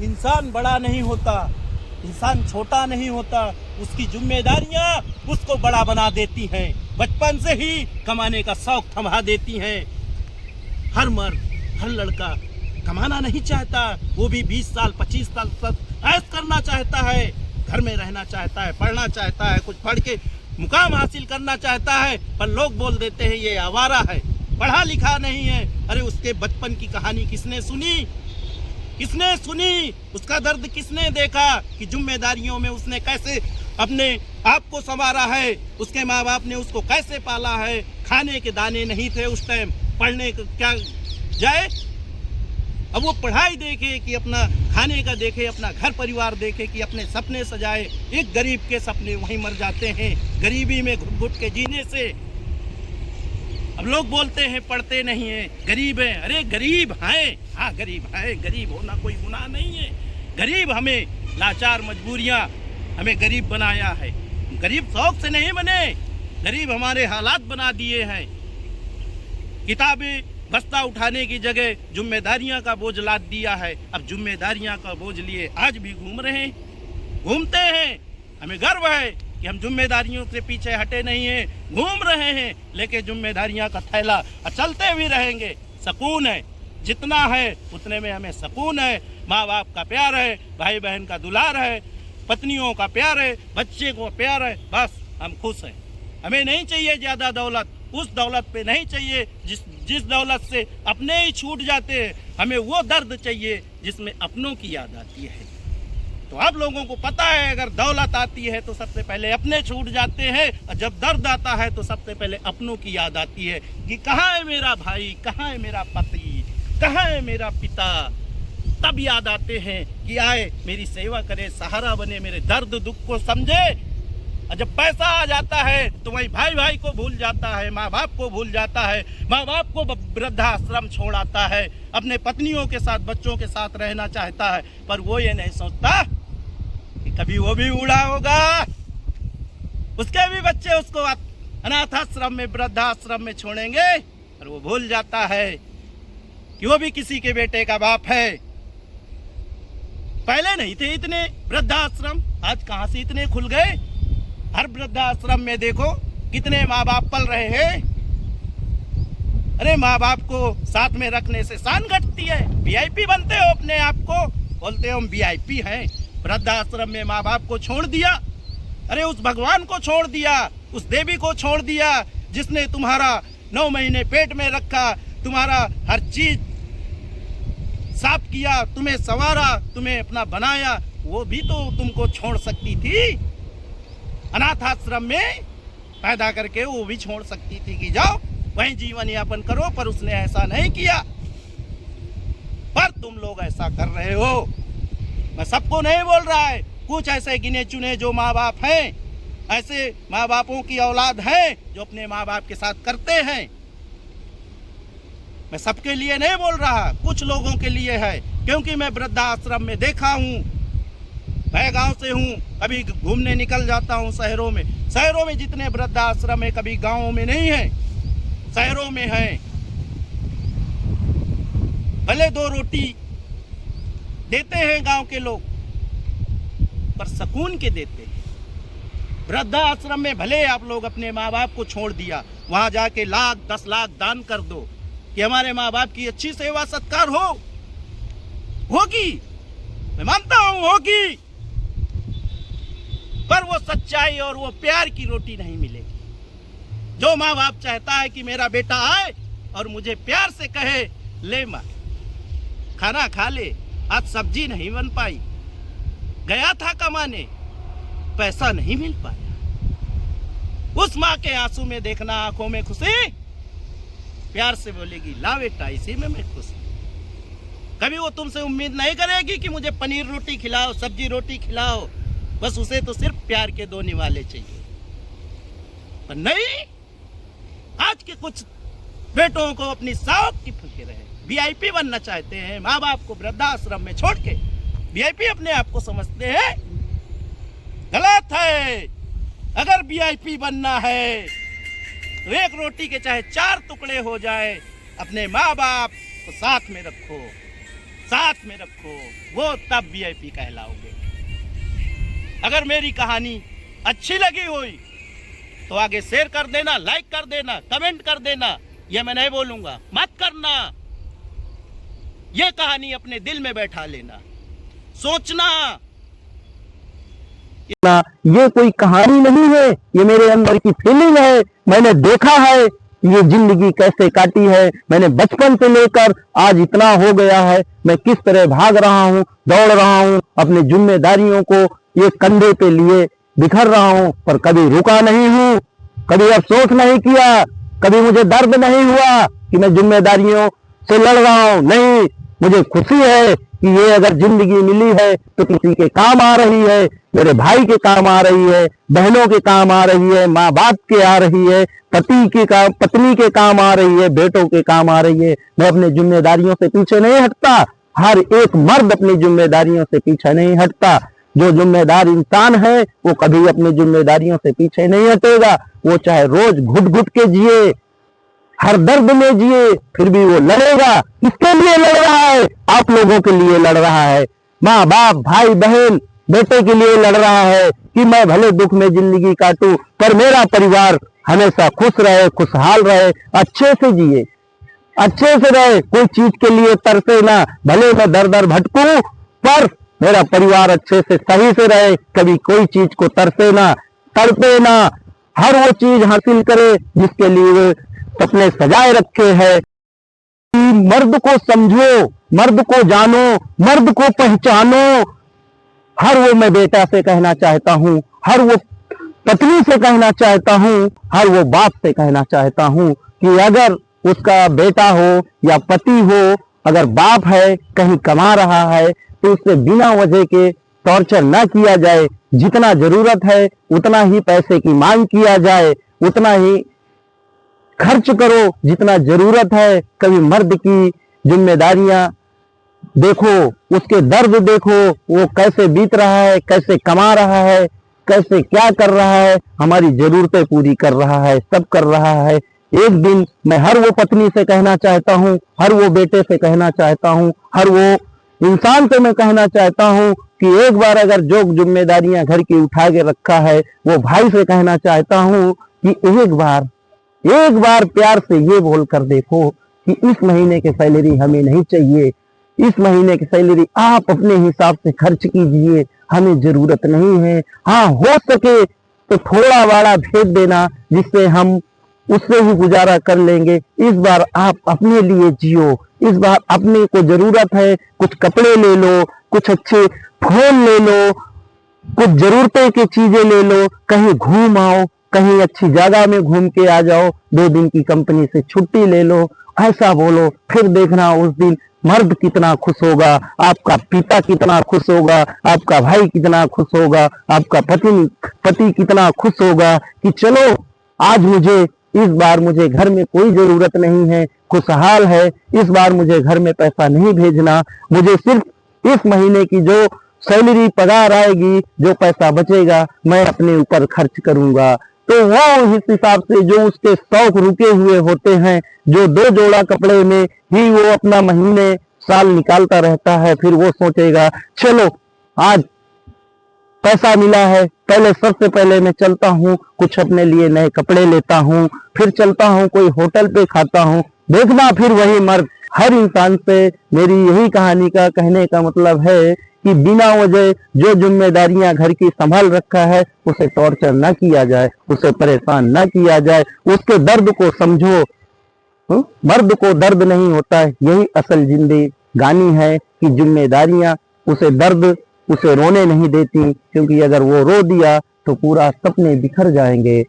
इंसान बड़ा नहीं होता, इंसान छोटा नहीं होता, उसकी जिम्मेदारियां उसको बड़ा बना देती हैं। बचपन से ही कमाने का शौक थमा देती हैं। हर मर्द, हर लड़का कमाना नहीं चाहता, वो भी 20 साल 25 साल तक ऐश करना चाहता है, घर में रहना चाहता है, पढ़ना चाहता है, कुछ पढ़ के मुकाम हासिल करना चाहता है, पर लोग बोल देते हैं ये आवारा है, पढ़ा लिखा नहीं है। अरे उसके बचपन की कहानी किसने सुनी? किसने सुनी? उसका दर्द किसने देखा कि जिम्मेदारियों में उसने कैसे अपने आप को संवारा है, उसके माँ बाप ने उसको कैसे पाला है। खाने के दाने नहीं थे उस टाइम, पढ़ने का क्या जाए। अब वो पढ़ाई देखे कि अपना खाने का देखे, अपना घर परिवार देखे, कि अपने सपने सजाए। एक गरीब के सपने वहीं मर जाते हैं, गरीबी में घुट घुट के जीने से। अब लोग बोलते हैं पढ़ते नहीं है, गरीब है। अरे गरीब हैं, हाँ गरीब है, गरीब होना कोई गुनाह नहीं है। गरीब हमें लाचार मजबूरियां हमें गरीब बनाया है। गरीब शौक से नहीं बने, गरीब हमारे हालात बना दिए हैं। किताबें बस्ता उठाने की जगह जिम्मेदारियां का बोझ लाद दिया है। अब जिम्मेदारियां का बोझ लिए आज भी घूमते हैं। हमें गर्व है कि हम जिम्मेदारियों से पीछे हटे नहीं हैं, घूम रहे हैं, लेकिन जिम्मेदारियां का थैला चलते भी रहेंगे। सुकून है, जितना है उतने में हमें सुकून है। माँ बाप का प्यार है, भाई बहन का दुलार है, पत्नियों का प्यार है, बच्चे को प्यार है, बस हम खुश हैं। हमें नहीं चाहिए ज़्यादा दौलत, उस दौलत पे नहीं चाहिए जिस दौलत से अपने ही छूट जाते हैं। हमें वो दर्द चाहिए जिसमें अपनों की याद आती है। तो आप लोगों को पता है, अगर दौलत आती है तो सबसे पहले अपने छूट जाते हैं, और जब दर्द आता है तो सबसे पहले अपनों की याद आती है कि कहाँ है मेरा भाई, कहाँ है मेरा पति, कहाँ है मेरा पिता। तब याद आते हैं कि आए मेरी सेवा करे, सहारा बने, मेरे दर्द दुख को समझे। और जब पैसा आ जाता है तो वही भाई भाई को भूल जाता है, माँ बाप को भूल जाता है, माँ बाप को वृद्धाश्रम छोड़ आता है, अपने पत्नियों के साथ बच्चों के साथ रहना चाहता है, पर वो ये नहीं सोचता कि कभी वो भी बूढ़ा होगा, उसके भी बच्चे उसको अनाथाश्रम में, वृद्धाश्रम में छोड़ेंगे। और वो भूल जाता है कि वो भी किसी के बेटे का बाप है। पहले नहीं थे इतने वृद्धाश्रम, आज कहाँ से इतने खुल गए। हर वृद्धाश्रम में देखो कितने माँ बाप पल रहे हैं। अरे माँ बाप को साथ में रखने से शान घटती है। वीआईपी बनते हो अपने आप को, बोलते हो हम वीआईपी हैं। वृद्धाश्रम में माँ बाप को छोड़ दिया, अरे उस भगवान को छोड़ दिया, उस देवी को छोड़ दिया जिसने तुम्हारा 9 महीने पेट में रखा, तुम्हारा हर चीज साफ किया, तुम्हें संवारा, तुम्हें अपना बनाया। वो भी तो तुमको छोड़ सकती थी। अनाथ आश्रम में पैदा करके वो भी छोड़ सकती थी कि जाओ वहीं जीवन यापन करो, पर उसने ऐसा नहीं किया। पर तुम लोग ऐसा कर रहे हो। मैं सबको नहीं बोल रहा है, कुछ ऐसे गिने चुने जो माँ बाप हैं, ऐसे माँ बापों की औलाद है जो अपने माँ बाप के साथ करते हैं। मैं सबके लिए नहीं बोल रहा, कुछ लोगों के लिए है, क्योंकि मैं वृद्धाश्रम में देखा हूँ। मैं गांव से हूँ, कभी घूमने निकल जाता हूँ शहरों में। शहरों में जितने वृद्धाश्रम है कभी गांवों में नहीं है, शहरों में है। भले 2 रोटी देते हैं गांव के लोग, पर सुकून के देते हैं। वृद्धाश्रम में भले आप लोग अपने माँ बाप को छोड़ दिया, वहां जाके लाख 10 लाख दान कर दो कि हमारे माँ बाप की अच्छी सेवा सत्कार होगी, मैं मानता हूं होगी, पर वो सच्चाई और वो प्यार की रोटी नहीं मिलेगी। जो माँ बाप चाहता है कि मेरा बेटा आए और मुझे प्यार से कहे, ले माँ खाना खा ले, आज सब्जी नहीं बन पाई, गया था कमाने, पैसा नहीं मिल पाया। उस माँ के आंसू में देखना आंखों में खुशी, प्यार से बोलेगी ला बेटा इसी में मैं खुश हूं। कभी वो तुमसे उम्मीद नहीं करेगी कि मुझे पनीर रोटी खिलाओ, सब्जी रोटी खिलाओ, बस उसे तो सिर्फ प्यार के 2 निवाले चाहिए। पर नहीं, आज के कुछ बेटों को अपनी शौक की फिक्र है, वीआईपी बनना चाहते हैं, माँ बाप को वृद्धाश्रम में छोड़ के वीआईपी अपने आप को समझते हैं। गलत है। अगर वीआईपी बनना है तो 1 रोटी के चाहे 4 टुकड़े हो जाए, अपने माँ बाप को साथ में रखो, साथ में रखो, वो तब वीआईपी कहलाओगे। अगर मेरी कहानी अच्छी लगी हुई तो आगे शेयर कर देना, लाइक कर देना, कमेंट कर देना। ये मैं नहीं बोलूंगा, मत करना। ये कहानी अपने दिल में बैठा लेना, सोचना। ये कोई कहानी नहीं है, ये मेरे अंदर की फीलिंग है। मैंने देखा है ये जिंदगी कैसे काटी है। मैंने बचपन से लेकर आज इतना हो गया है, मैं किस तरह भाग रहा हूँ, दौड़ रहा हूँ, अपनी जिम्मेदारियों को ये कंधे पे लिए बिखर रहा हूँ, पर कभी रुका नहीं हूँ, कभी अफसोस नहीं किया, कभी मुझे दर्द नहीं हुआ कि मैं जिम्मेदारियों से लड़ रहा हूँ। नहीं, मुझे खुशी है कि ये अगर जिंदगी मिली है तो किसी के काम आ रही है, मेरे भाई के काम आ रही है, बहनों के काम आ रही है, माँ बाप के आ रही है, पति के काम, पत्नी के काम आ रही है, बेटों के काम आ रही है। मैं अपनी जिम्मेदारियों से पीछे नहीं हटता। हर एक मर्द अपनी जिम्मेदारियों से पीछे नहीं हटता। जो जिम्मेदार इंसान है वो कभी अपनी जिम्मेदारियों से पीछे नहीं हटेगा। वो चाहे रोज घुट घुट के जिए, हर दर्द में जिए, फिर भी वो लड़ेगा। किसके लिए लड़ रहा है? आप लोगों के लिए लड़ रहा है। माँ बाप, भाई बहन, बेटे के लिए लड़ रहा है कि मैं भले दुख में जिंदगी काटूं पर मेरा परिवार हमेशा खुश रहे, खुशहाल रहे, अच्छे से जिए, अच्छे से रहे, कोई चीज के लिए तरसे ना। भले मैं दर दर भटकूं पर मेरा परिवार अच्छे से सही से रहे, कभी कोई चीज को तरसे ना, तड़पे ना, हर वो चीज हासिल करे जिसके लिए वो सपने सजाए रखे हैं। मर्द को समझो, मर्द को जानो, मर्द को पहचानो। हर वो मैं बेटा से कहना चाहता हूँ, हर वो पत्नी से कहना चाहता हूँ, हर वो बाप से कहना चाहता हूँ कि अगर उसका बेटा हो या पति हो, अगर बाप है कहीं कमा रहा है तो उससे बिना वजह के टॉर्चर ना किया जाए। जितना जरूरत है उतना ही पैसे की मांग किया जाए, उतना ही खर्च करो जितना जरूरत है। कभी मर्द की जिम्मेदारियां देखो, उसके दर्द देखो, वो कैसे बीत रहा है, कैसे कमा रहा है, कैसे क्या कर रहा है, हमारी जरूरतें पूरी कर रहा है, सब कर रहा है। एक दिन मैं हर वो पत्नी से कहना चाहता हूँ, हर वो बेटे से कहना चाहता हूँ, हर वो इंसान से मैं कहना चाहता हूँ कि एक बार अगर जो जिम्मेदारियां घर की उठा के रखा है, वो भाई से कहना चाहता हूँ कि एक बार प्यार से ये बोल कर देखो कि इस महीने की सैलरी हमें नहीं चाहिए, इस महीने की सैलरी आप अपने हिसाब से खर्च कीजिए, हमें जरूरत नहीं है। हाँ, हो सके तो थोड़ा बड़ा भेज देना जिससे हम उससे ही गुजारा कर लेंगे। इस बार आप अपने लिए जियो, इस बार अपने को जरूरत है, कुछ कपड़े ले लो, कुछ अच्छे फोन ले लो, कुछ जरूरतें की चीजें ले लो, कहीं घूम आओ, कहीं अच्छी जगह में घूम के आ जाओ, 2 दिन की कंपनी से छुट्टी ले लो, ऐसा बोलो। फिर देखना उस दिन मर्द कितना खुश होगा, आपका पिता कितना खुश होगा, आपका भाई कितना खुश होगा, आपका पति कितना खुश होगा कि चलो आज इस बार मुझे घर में कोई जरूरत नहीं है, खुशहाल है, इस बार मुझे घर में पैसा नहीं भेजना, मुझे सिर्फ इस महीने की जो सैलरी पगार आएगी, जो पैसा बचेगा मैं अपने ऊपर खर्च करूंगा। तो वो इस हिसाब से जो उसके शौक रुके हुए होते हैं, जो 2 जोड़ा कपड़े में ही वो अपना महीने साल निकालता रहता है, फिर वो सोचेगा चलो आज पैसा मिला है, पहले सबसे पहले मैं चलता हूँ कुछ अपने लिए नए कपड़े लेता हूँ, फिर चलता हूँ कोई होटल पे खाता हूँ। देखना फिर वही मर्द। हर इंसान से मेरी यही कहानी का कहने का मतलब है कि बिना वजह जो जिम्मेदारियां घर की संभाल रखा है उसे टॉर्चर ना किया जाए, उसे परेशान ना किया जाए, उसके दर्द को समझो। मर्द को दर्द नहीं होता है, यही असल जिंदगानी है कि जिम्मेदारियां उसे रोने नहीं देती, क्योंकि अगर वो रो दिया तो पूरा सपने बिखर जाएंगे।